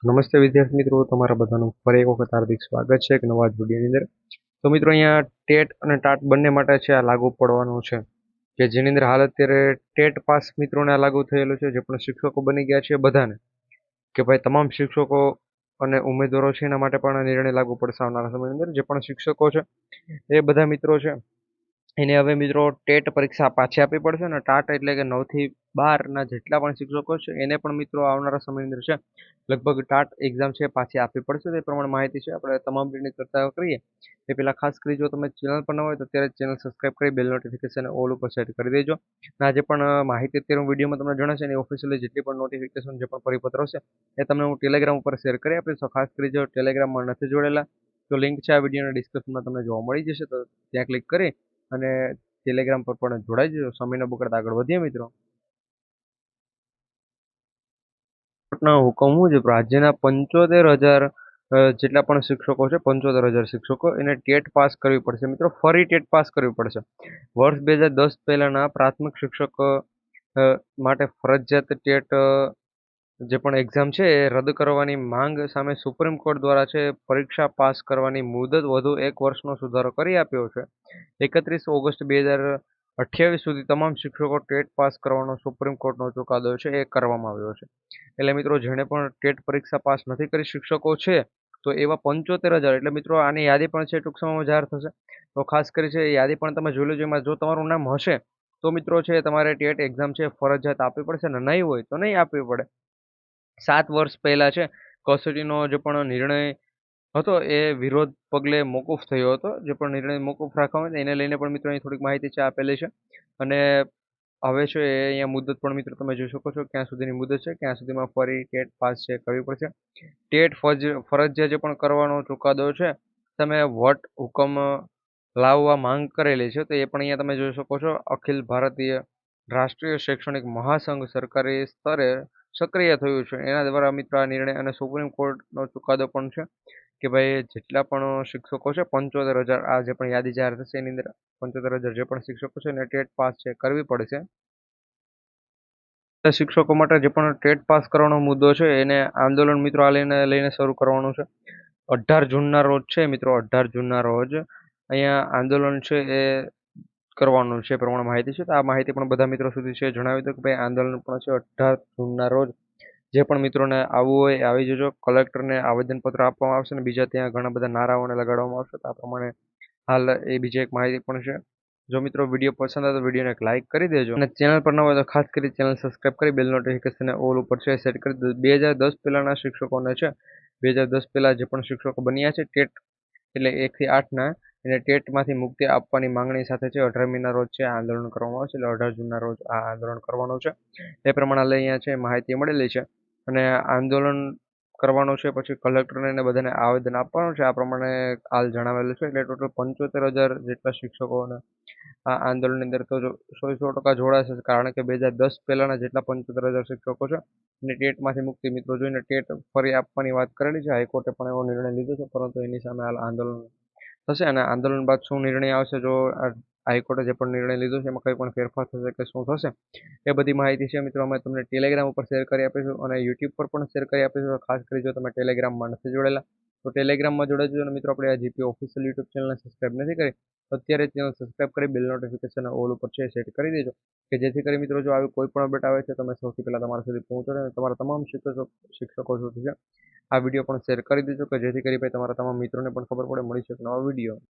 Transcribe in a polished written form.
નમસ્તે વિદ્યાર્થી મિત્રો, તમારા બધાનું ફરી એક વખત હાર્દિક સ્વાગત છે એક નવા જ વિડીયોની અંદર. તો મિત્રો અહીંયા ટેટ અને ટાટ બંને માટે છે આ લાગુ પડવાનું છે, કે જેની અંદર હાલ અત્યારે ટેટ પાસ મિત્રોને આ લાગુ થયેલું છે, જે પણ શિક્ષકો બની ગયા છે બધાને, કે ભાઈ તમામ શિક્ષકો અને ઉમેદવારો છે એના માટે પણ આ નિર્ણય લાગુ પડશે આવનારા સમયની અંદર. જે પણ શિક્ષકો છે એ બધા મિત્રો છે એને હવે મિત્રો ટેટ પરીક્ષા પાછી આપવી પડશે, અને ટાટ એટલે કે 9 થી 12ના જેટલા પણ શિક્ષકો છે એને પણ મિત્રો આવનારા સમયની અંદર છે લગભગ ટાટ એક્ઝામ છે પાછી આપવી પડશે. તે પ્રમાણે માહિતી છે આપણે તમામ રીતની ચર્ચા કરીએ એ પહેલા ખાસ કરી જો તમે ચેનલ પર ન હોય તો અત્યારે ચેનલ સબસ્ક્રાઇબ કરી બેલ નોટિફિકેશન ઓલ ઉપર સેટ કરી દેજો. અને જે પણ માહિતી અત્યારે હું વિડીયોમાં તમને જણાશે એની ઓફિશિયલી જેટલી પણ નોટિફિકેશન જે પણ પરિપત્રો છે એ તમને હું ટેલિગ્રામ ઉપર શેર કરી આપીશ. તો ખાસ કરી જો ટેલિગ્રામમાં નથી જોડેલા તો લિંક છે આ વિડીયોના ડિસ્ક્રિપ્શનમાં તમને જોવા મળી જશે, તો ત્યાં ક્લિક કરી અને ટેલિગ્રામ પર પણ જોડાઈ જજો. સમય ન બગાડતા આગળ વધીએ મિત્રો. ના હુકમ મુજબ રાજ્યના 75,000 જેટલા પણ શિક્ષકો છે, 75,000 શિક્ષકો એને ટેટ પાસ કરવી પડશે મિત્રો, ફરી ટેટ પાસ કરવી પડશે. વર્ષ 2010 પહેલાના પ્રાથમિક શિક્ષક માટે ફરજિયાત ટેટ જે પણ એક્ઝામ છે એ રદ કરવાની માંગ સામે સુપ્રીમ કોર્ટ દ્વારા છે પરીક્ષા પાસ કરવાની મુદત વધુ 1 વર્ષનો સુધારો કરી આપ્યો છે. 31 ઓગસ્ટ 2028 સુધી તમામ શિક્ષકો ટેટ પાસ કરવાનો સુપ્રીમ કોર્ટનો ચુકાદો છે એ કરવામાં આવ્યો છે. એટલે મિત્રો જેણે પણ ટેટ પરીક્ષા પાસ નથી કરી શિક્ષકો છે તો એવા 75,000, એટલે મિત્રો આની યાદી પણ છે ટૂંક સમયમાં જાહેર થશે. તો ખાસ કરી છે એ યાદી પણ તમે જોઈ લેજો. એમાં જો તમારું નામ હશે તો મિત્રો છે તમારે ટેટ એક્ઝામ છે ફરજિયાત આપવી પડશે, ને નહીં હોય તો નહીં આપવી પડે. 7 વર્ષ પહેલા છે કસ્ટડીનો જે પણ નિર્ણય હતો એ વિરોધ પગલે મોકૂફ થયો હતો. જે પણ નિર્ણય મોકૂફ રાખવામાં આવે એને લઈને પણ મિત્રો અહીં થોડીક માહિતી છે આપેલી છે. અને હવે છે એ અહીંયા મુદત પણ મિત્રો તમે જોઈ શકો છો ક્યાં સુધીની મુદત છે, ક્યાં સુધીમાં ફરી ટેટ પાસ છે કરવી પડશે. ટેટ ફરજિયાત જે પણ કરવાનો ચુકાદો છે તમે વટ હુકમ લાવવા માંગ કરેલી છે, તો એ પણ અહીંયા તમે જોઈ શકો છો. અખિલ ભારતીય રાષ્ટ્રીય શૈક્ષણિક મહાસંઘ સરકારી સ્તરે સક્રિય થયું છે એના દ્વારા મિત્ર આ નિર્ણય, અને સુપ્રીમ કોર્ટનો ચુકાદો પણ છે કે ભાઈ જેટલા પણ શિક્ષકો છે 75,000, આ જે પણ યાદી જાહેર થશે એની અંદર 75,000 જે પણ શિક્ષકો છે એને ટેટ પાસ છે કરવી પડશે. શિક્ષકો માટે જે પણ ટેટ પાસ કરવાનો મુદ્દો છે એને આંદોલન મિત્રો આ લઈને શરૂ કરવાનું છે. 18 જૂનના રોજ છે મિત્રો, 18 જૂનના રોજ અહીંયા આંદોલન છે એ કરવાનું છે એ પ્રમાણે માહિતી છે. તો આ માહિતી પણ બધા મિત્રો સુધી છે જણાવી દો કે ભાઈ આંદોલન પણ છે 18 જૂનના રોજ. જે પણ મિત્રોને આવવું હોય એ આવી જજો. કલેક્ટરને આવેદનપત્ર આપવામાં આવશે અને બીજા ત્યાં ઘણા બધા નારાઓને લગાડવામાં આવશે. તો આ પ્રમાણે હાલ એ બીજી એક માહિતી પણ છે. જો મિત્રો વિડીયો પસંદ આવે તો વિડીયોને એક લાઇક કરી દેજો, અને ચેનલ પર ન હોય તો ખાસ કરી ચેનલ સબસ્ક્રાઇબ કરી બેલ નોટિફિકેશન ઓલ ઉપર છે સેટ કરી દો. 2010 પહેલાના શિક્ષકોને છે, 2010 પહેલા જે પણ શિક્ષકો બન્યા છે ટેટ એટલે 1 થી 8ના, એને ટેટમાંથી મુક્તિ આપવાની માંગણી સાથે છે 18મીના રોજ છે આંદોલન કરવામાં આવશે. એટલે 18 જૂનના રોજ આ આંદોલન કરવાનું છે એ પ્રમાણે અહીંયા છે માહિતી મળેલી છે. અને આંદોલન કરવાનું છે, પછી કલેક્ટરને એને બધાને આવેદન આપવાનું છે આ પ્રમાણે હાલ જણાવેલું છે. એટલે ટોટલ 75,000 જેટલા શિક્ષકોને આ આંદોલનની અંદર તો 100% જોડાશે, કારણ કે 2010 પહેલાના જેટલા 75,000 શિક્ષકો છે અને ટેટમાંથી મુક્તિ મિત્રો જોઈને ટેટ ફરી આપવાની વાત કરેલી છે. હાઈકોર્ટે પણ એવો નિર્ણય લીધો છે, પરંતુ એની સામે હાલ આંદોલન થશે, અને આંદોલન બાદ શું નિર્ણય આવશે, જો હાઈકોર્ટે જે પણ નિર્ણય લીધો છે એમાં કંઈ પણ ફેરફાર થશે કે શું થશે એ બધી માહિતી છે મિત્રો અમે તમને ટેલિગ્રામ ઉપર શેર કરી આપીશું અને યુટ્યુબ પર પણ શેર કરી આપીશું. તો ખાસ કરી જો તમે ટેલિગ્રામમાં નથી જોડેલા તો ટેલિગ્રામમાં જોડાઈ જજો. અને મિત્રો આપણે આ જીપી ઓફિશિયલ યુટ્યુબ ચેનલને સબસ્ક્રાઇબ નથી કરી તો અત્યારે ચેનલ સબસ્ક્રાઇબ કરી બેલ નોટિફિકેશન ઓલ ઉપર છે સેટ કરી દેજો, કે જેથી કરી મિત્રો જો આવી કોઈ પણ અપડેટ આવે છે તમે સૌથી પહેલા તમારા સુધી પહોંચો, અને તમારા તમામ શિક્ષકો સુધી છે આ વિડીયો પણ શેર કરી દેજો, કે જેથી કરી ભાઈ તમારા તમામ મિત્રોને પણ ખબર પડે. મળી શકે નવા વિડીયો.